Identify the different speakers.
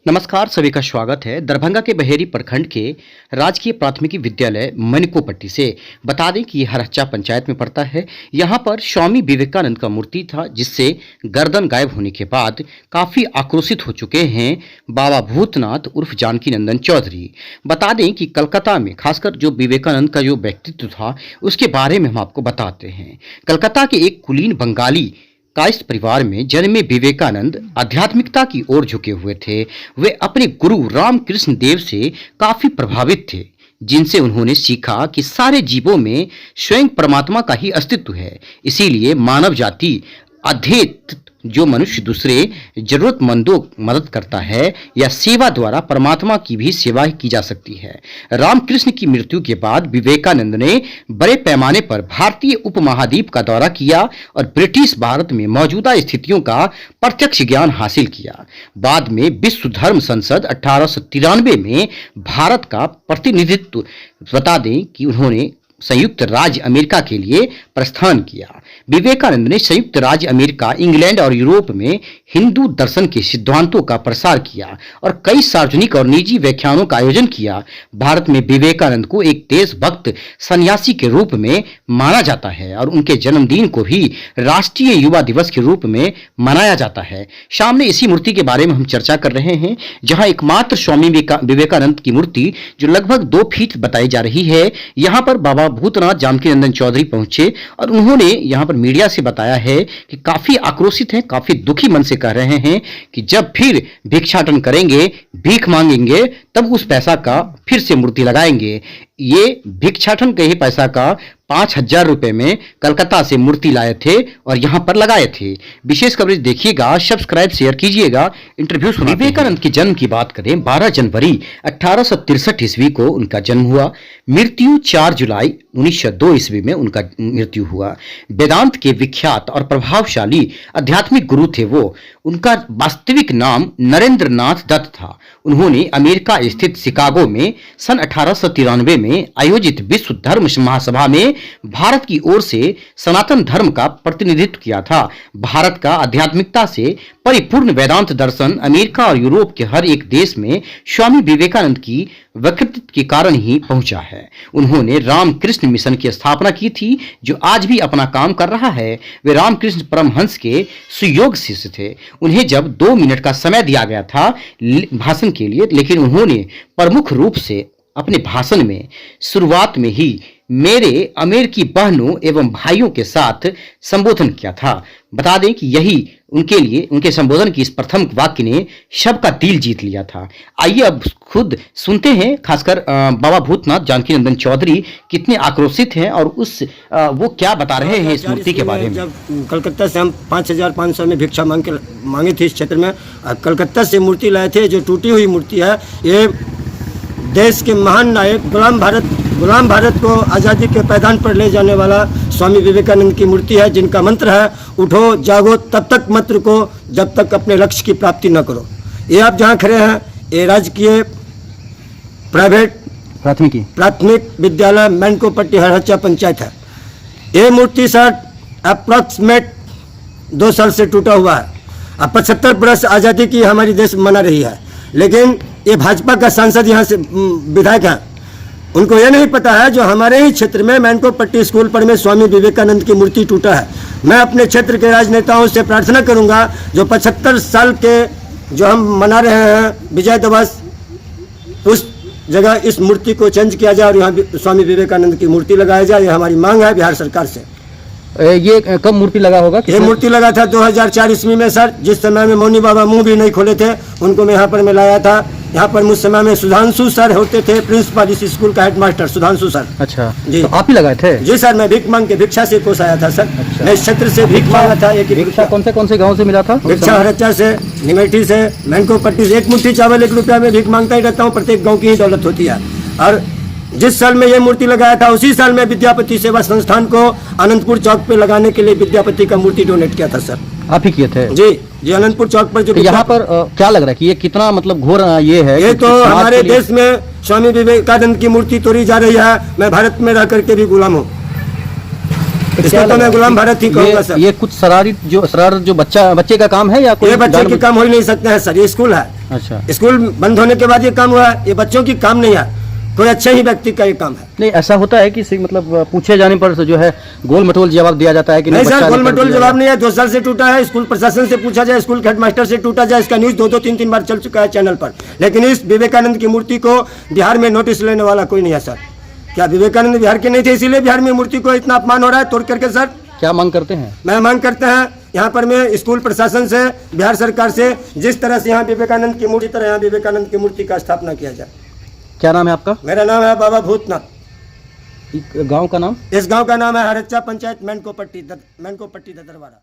Speaker 1: नमस्कार, सभी का स्वागत है। दरभंगा के बहेरी प्रखंड के राजकीय प्राथमिकी विद्यालय मनिकोपट्टी से बता दें कि ये हरहच्चा पंचायत में पड़ता है। यहाँ पर स्वामी विवेकानंद का मूर्ति था, जिससे गर्दन गायब होने के बाद काफ़ी आक्रोशित हो चुके हैं बाबा भूतनाथ उर्फ जानकी नंदन चौधरी। बता दें कि कलकत्ता में खासकर जो विवेकानंद का जो व्यक्तित्व था उसके बारे में हम आपको बताते हैं। कलकत्ता के एक कुलीन बंगाली कायस्थ परिवार में जन्मे विवेकानंद आध्यात्मिकता की ओर झुके हुए थे। वे अपने गुरु रामकृष्ण देव से काफी प्रभावित थे, जिनसे उन्होंने सीखा कि सारे जीवों में स्वयं परमात्मा का ही अस्तित्व है। इसीलिए मानव जाति अध्येत जो मनुष्य दूसरे जरूरतमंदों की मदद करता है या सेवा द्वारा परमात्मा की भी सेवा की जा सकती है। रामकृष्ण की मृत्यु के बाद विवेकानंद ने बड़े पैमाने पर भारतीय उपमहाद्वीप का दौरा किया और ब्रिटिश भारत में मौजूदा स्थितियों का प्रत्यक्ष ज्ञान हासिल किया। बाद में विश्व धर्म संसद 1893 में भारत का प्रतिनिधित्व बता दें कि उन्होंने संयुक्त राज्य अमेरिका के लिए प्रस्थान किया। विवेकानंद ने संयुक्त राज्य अमेरिका, इंग्लैंड और यूरोप में हिंदू दर्शन के सिद्धांतों का प्रसार किया और कई सार्वजनिक और निजी व्याख्यानों का आयोजन किया। भारत में विवेकानंद को एक देशभक्त सन्यासी के रूप में माना जाता है और उनके जन्मदिन को भी राष्ट्रीय युवा दिवस के रूप में मनाया जाता है। सामने इसी मूर्ति के बारे में हम चर्चा कर रहे हैं, जहां एकमात्र स्वामी विवेकानंद की मूर्ति जो लगभग 2 फीट बताई जा रही है, यहां पर बाबा भूतनाथ जानकी नंदन चौधरी पहुंचे और उन्होंने यहां पर मीडिया से बताया है कि काफी आक्रोशित हैं, काफी दुखी मन से कह रहे हैं कि जब फिर भिक्षाटन करेंगे, भीख मांगेंगे, तब उस पैसा का फिर से मूर्ति लगाएंगे। ये भिक्षाटन के ही पैसा का 5,000 रुपए में कलकत्ता से मूर्ति लाए थे और यहां पर लगाए थे। विशेष कवरेज देखिएगा, सब्सक्राइब शेयर कीजिएगा। इंटरव्यू सुना। विवेकानंद के जन्म की बात करें, 12 जनवरी 1863 ईस्वी को उनका जन्म हुआ। मृत्यु 4 जुलाई 1902 ईस्वी में उनका मृत्यु हुआ। वेदांत के विख्यात और प्रभावशाली आध्यात्मिक गुरु थे वो। उनका वास्तविक नाम नरेंद्र नाथ दत्त था। उन्होंने अमेरिका स्थित शिकागो में सन 1893 में आयोजित विश्व धर्म महासभा में भारत की ओर से सनातन धर्म का प्रतिनिधित्व किया था। भारत का आध्यात्मिकता से परिपूर्ण वेदांत दर्शन अमेरिका और यूरोप के हर एक देश में स्वामी विवेकानंद की व्यक्तित्व के कारण ही पहुंचा है। उन्होंने रामकृष्ण मिशन की स्थापना की थी, जो आज भी अपना काम कर रहा है। वे रामकृष्ण परमहंस के सुयोग शिष्य थे। उन्हें जब 2 मिनट का समय दिया गया था भाषण के लिए, लेकिन उन्होंने प्रमुख रूप से अपने भाषण में शुरुआत में ही मेरे अमेरिकी बहनों एवं भाइयों के साथ संबोधन किया था। बता दें कि यही उनके लिए उनके संबोधन की इस प्रथम वाक्य ने सबका दिल जीत लिया था। आइए अब खुद सुनते हैं, खासकर बाबा भूतनाथ जानकी नंदन चौधरी कितने आक्रोशित हैं और वो क्या बता रहे हैं इस मूर्ति के बारे में।
Speaker 2: जब कलकत्ता से हम 5,500 में भिक्षा मांगे थे इस क्षेत्र में, और कलकत्ता से मूर्ति लाए थे जो टूटी हुई मूर्ति है। ये देश के महान नायक गुलाम भारत को आज़ादी के पैदान पर ले जाने वाला स्वामी विवेकानंद की मूर्ति है, जिनका मंत्र है उठो जागो तब तक मत रुको जब तक अपने लक्ष्य की प्राप्ति न करो। ये आप जहाँ खड़े हैं, ये राजकीय प्राथमिक विद्यालय मैनकोपट्टी हरहच्चा पंचायत है। ये मूर्ति सर अप्रॉक्सीमेट 2 साल से टूटा हुआ है। अब 75 वर्ष आज़ादी की हमारी देश मना रही है, लेकिन ये भाजपा का सांसद यहाँ से विधायक हैं, उनको ये नहीं पता है जो हमारे ही क्षेत्र में मैनकोपट्टी स्कूल पर में स्वामी विवेकानंद की मूर्ति टूटा है। मैं अपने क्षेत्र के राजनेताओं से प्रार्थना करूंगा, जो 75 साल के जो हम मना रहे हैं विजय दिवस, उस जगह इस मूर्ति को चेंज किया जाए और यहाँ स्वामी विवेकानंद की मूर्ति लगाया जाए। ये हमारी मांग है बिहार सरकार से।
Speaker 1: ये कब मूर्ति लगा होगा?
Speaker 2: ये मूर्ति लगा था 2004 ईस्वी में सर, जिस समय में मौनी बाबा मुंह भी नहीं खोले थे, उनको मैं यहाँ पर मैं लाया था। यहाँ पर उस समय में सुधांशु सर होते थे, प्रिंसिपल इस स्कूल का हेडमास्टर सुधांशु सर।
Speaker 1: अच्छा
Speaker 2: जी,
Speaker 1: तो आप ही लगाए थे?
Speaker 2: जी सर, मैं भीख मांग के भिक्षा से कोस आया था सर। अच्छा। मैं इस क्षेत्र से भीख मांगा था। एक
Speaker 1: भिक्षा कौन से गांव से मिला था?
Speaker 2: भिक्षा हरहच्चा से, निमेठी से, मैनकोपट्टी से। 1 मुट्ठी चावल 1 रुपया में भीख मांगता ही रहता हूँ। प्रत्येक गाँव की ही दौलत होती है। और जिस साल में ये मूर्ति लगाया था, उसी साल में विद्यापति सेवा संस्थान को अनंतपुर चौक पे लगाने के लिए विद्यापति का मूर्ति डोनेट किया था सर।
Speaker 1: आप ही किए थे?
Speaker 2: जी अनंतपुर चौक पर। जो
Speaker 1: तो यहाँ पर क्या लग रहा है कि ये कितना मतलब घोर ये है?
Speaker 2: ये तो हमारे देश में स्वामी विवेकानंद की मूर्ति तोड़ी जा रही है। मैं भारत में रह करके भी गुलाम हूँ। इसका तो मैं गुलाम भारत ही कहूँगा सर।
Speaker 1: ये कुछ शरारत जो बच्चे का काम है या कोई?
Speaker 2: ये बच्चे के काम हो ही नहीं सकते हैं सर। ये स्कूल है,
Speaker 1: अच्छा,
Speaker 2: स्कूल बंद होने के बाद ये काम हुआ है। ये बच्चों की काम नहीं है, कोई अच्छे ही व्यक्ति का ये काम है।
Speaker 1: नहीं ऐसा होता है कि मतलब पूछे जाने पर जो है गोल मटोल जवाब दिया जाता है कि
Speaker 2: नहीं
Speaker 1: बच्चा
Speaker 2: सर,
Speaker 1: ने
Speaker 2: गोल
Speaker 1: कर
Speaker 2: मटोल
Speaker 1: दिया।
Speaker 2: जवाब नहीं है। 2 साल से टूटा है। स्कूल प्रशासन से पूछा जाए, स्कूल हेडमास्टर से टूटा जाए, इसका न्यूज 2-2, 3-3 बार चल चुका है चैनल पर। लेकिन इस विवेकानंद की मूर्ति को बिहार में नोटिस लेने वाला कोई नहीं है सर। क्या विवेकानंद बिहार के नहीं थे इसीलिए बिहार में मूर्ति को इतना अपमान हो रहा है तोड़ करके? सर
Speaker 1: क्या मांग करते हैं?
Speaker 2: मैं मांग करते हैं यहाँ पर मैं स्कूल प्रशासन से, बिहार सरकार से, जिस तरह से यहाँ विवेकानंद की मूर्ति तरह यहाँ विवेकानंद की मूर्ति का स्थापना किया जाए।
Speaker 1: क्या नाम है आपका?
Speaker 2: मेरा नाम है बाबा भूतनाथ।
Speaker 1: गांव का नाम?
Speaker 2: इस गांव का नाम है हरच्चा पंचायत, मैनको पट्टी ददरवाड़ा।